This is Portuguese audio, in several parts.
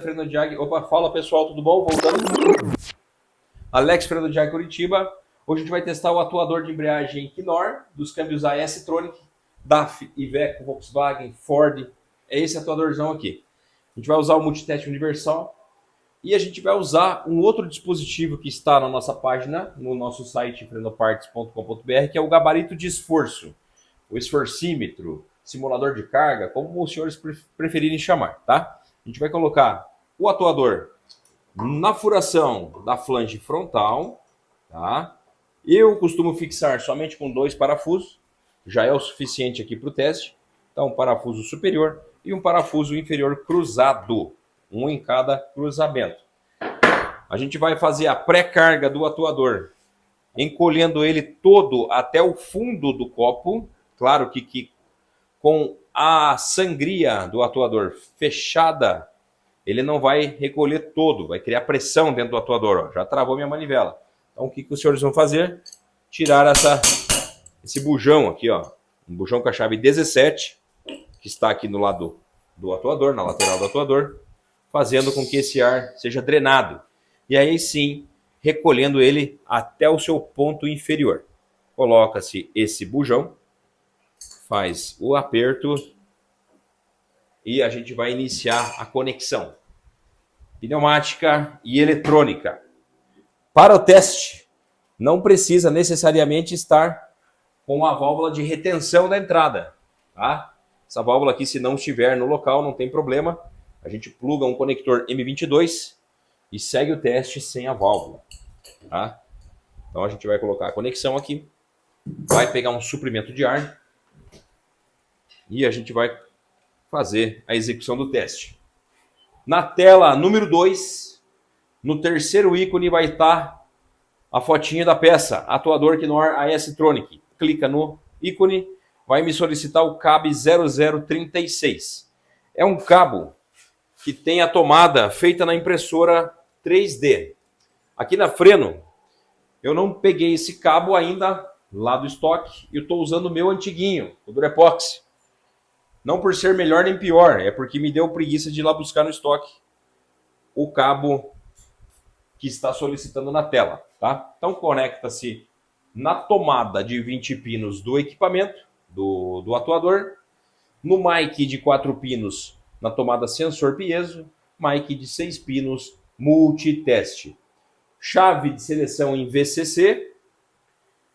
Fernando Diag. Opa, fala pessoal, tudo bom? Voltando. Alex Fernando Diag Curitiba. Hoje a gente vai testar o atuador de embreagem Knorr dos câmbios AS Tronic, DAF, Iveco, Volkswagen, Ford. É esse atuadorzão aqui. A gente vai usar o multiteste universal e a gente vai usar um outro dispositivo que está na nossa página, no nosso site frenoparts.com.br, que é o gabarito de esforço, o esforcímetro, simulador de carga, como os senhores preferirem chamar, tá? A gente vai colocar o atuador na furação da flange frontal, tá? Eu costumo fixar somente com 2 parafusos, já é o suficiente aqui para o teste. Então, um parafuso superior e um parafuso inferior cruzado, um em cada cruzamento. A gente vai fazer a pré-carga do atuador, encolhendo ele todo até o fundo do copo. Claro que com a sangria do atuador fechada, ele não vai recolher todo, vai criar pressão dentro do atuador. Ó. Já travou minha manivela. Então o que os senhores vão fazer? Tirar esse bujão aqui, ó, um bujão com a chave 17, que está aqui no lado do atuador, na lateral do atuador, fazendo com que esse ar seja drenado. E aí sim, recolhendo ele até o seu ponto inferior. Coloca-se esse bujão, faz o aperto e a gente vai iniciar a conexão pneumática e eletrônica. Para o teste, não precisa necessariamente estar com a válvula de retenção da entrada, tá? Essa válvula aqui, se não estiver no local, não tem problema. A gente pluga um conector M22 e segue o teste sem a válvula, tá? Então a gente vai colocar a conexão aqui, vai pegar um suprimento de ar e a gente vai fazer a execução do teste. Na tela número 2, no terceiro ícone vai estar a fotinha da peça, atuador Knorr AS Tronic. Clica no ícone, vai me solicitar o cabo 0036. É um cabo que tem a tomada feita na impressora 3D. Aqui na Freno, eu não peguei esse cabo ainda lá do estoque e eu estou usando o meu antiguinho, o Durepoxi. Não por ser melhor nem pior, é porque me deu preguiça de ir lá buscar no estoque o cabo que está solicitando na tela, tá? Então conecta-se na tomada de 20 pinos do equipamento, do atuador, no mic de 4 pinos na tomada sensor piezo, mic de 6 pinos multiteste, chave de seleção em VCC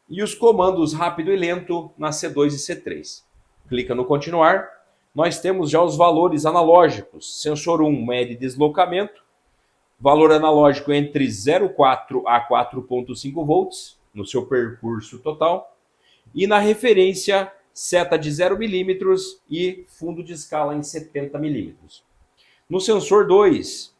e os comandos rápido e lento na C2 e C3. Clica no continuar. Nós temos já os valores analógicos. Sensor 1 mede deslocamento, valor analógico entre 0,4 a 4,5 volts no seu percurso total. E na referência, seta de 0 milímetros e fundo de escala em 70 milímetros. No sensor 2,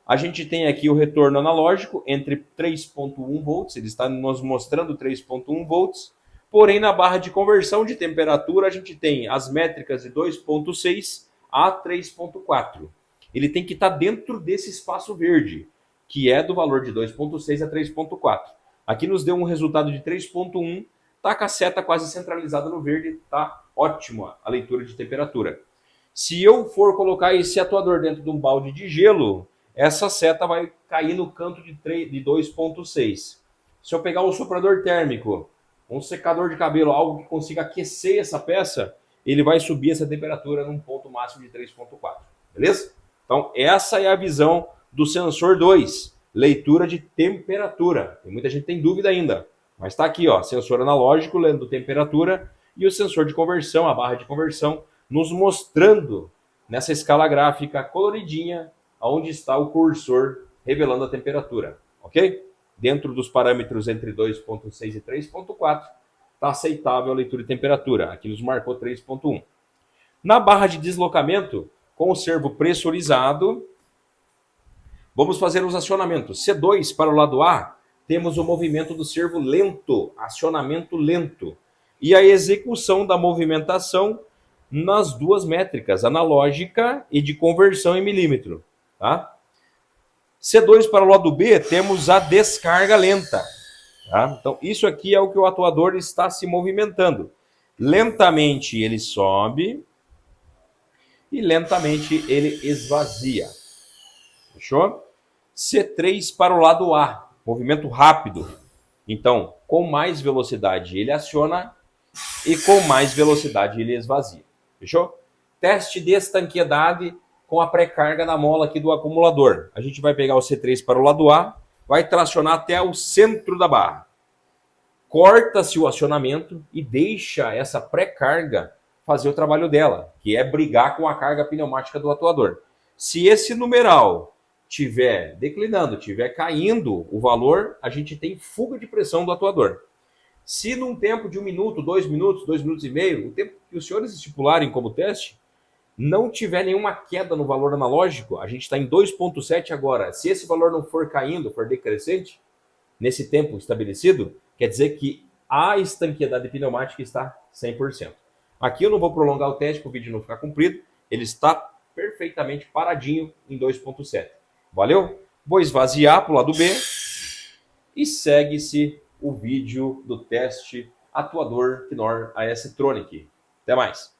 a gente tem aqui o retorno analógico entre 3,1 volts, ele está nos mostrando 3,1 volts. Porém, na barra de conversão de temperatura, a gente tem as métricas de 2,6 a 3,4. Ele tem que estar dentro desse espaço verde, que é do valor de 2,6 a 3,4. Aqui nos deu um resultado de 3,1, tá com a seta quase centralizada no verde, tá ótima a leitura de temperatura. Se eu for colocar esse atuador dentro de um balde de gelo, essa seta vai cair no canto de 2,6. Se eu pegar um soprador térmico, um secador de cabelo, algo que consiga aquecer essa peça, ele vai subir essa temperatura num ponto máximo de 3,4, beleza? Então essa é a visão do sensor 2, leitura de temperatura. Tem muita gente que tem dúvida ainda, mas está aqui, ó, sensor analógico lendo temperatura e o sensor de conversão, a barra de conversão, nos mostrando nessa escala gráfica coloridinha onde está o cursor revelando a temperatura, ok? Dentro dos parâmetros entre 2,6 e 3,4, está aceitável a leitura de temperatura. Aqui nos marcou 3,1. Na barra de deslocamento, com o servo pressurizado, vamos fazer os acionamentos. C2 para o lado A, temos o movimento do servo lento, acionamento lento. E a execução da movimentação nas duas métricas, analógica e de conversão em milímetro, tá? C2 para o lado B, temos a descarga lenta. Tá? Então, isso aqui é o que o atuador está se movimentando. Lentamente ele sobe e lentamente ele esvazia. Fechou? C3 para o lado A, movimento rápido. Então, com mais velocidade ele aciona e com mais velocidade ele esvazia. Fechou? Teste de estanqueidade com a pré-carga na mola aqui do acumulador. A gente vai pegar o C3 para o lado A, vai tracionar até o centro da barra. Corta-se o acionamento e deixa essa pré-carga fazer o trabalho dela, que é brigar com a carga pneumática do atuador. Se esse numeral estiver declinando, estiver caindo o valor, a gente tem fuga de pressão do atuador. Se num tempo de 1 minuto, 2 minutos, 2 minutos e meio, o tempo que os senhores estipularem como teste, não tiver nenhuma queda no valor analógico, a gente está em 2,7 agora. Se esse valor não for caindo, for decrescente, nesse tempo estabelecido, quer dizer que a estanqueidade pneumática está 100%. Aqui eu não vou prolongar o teste para o vídeo não ficar comprido, ele está perfeitamente paradinho em 2,7. Valeu? Vou esvaziar para o lado B e segue-se o vídeo do teste atuador Knorr AS Tronic. Até mais!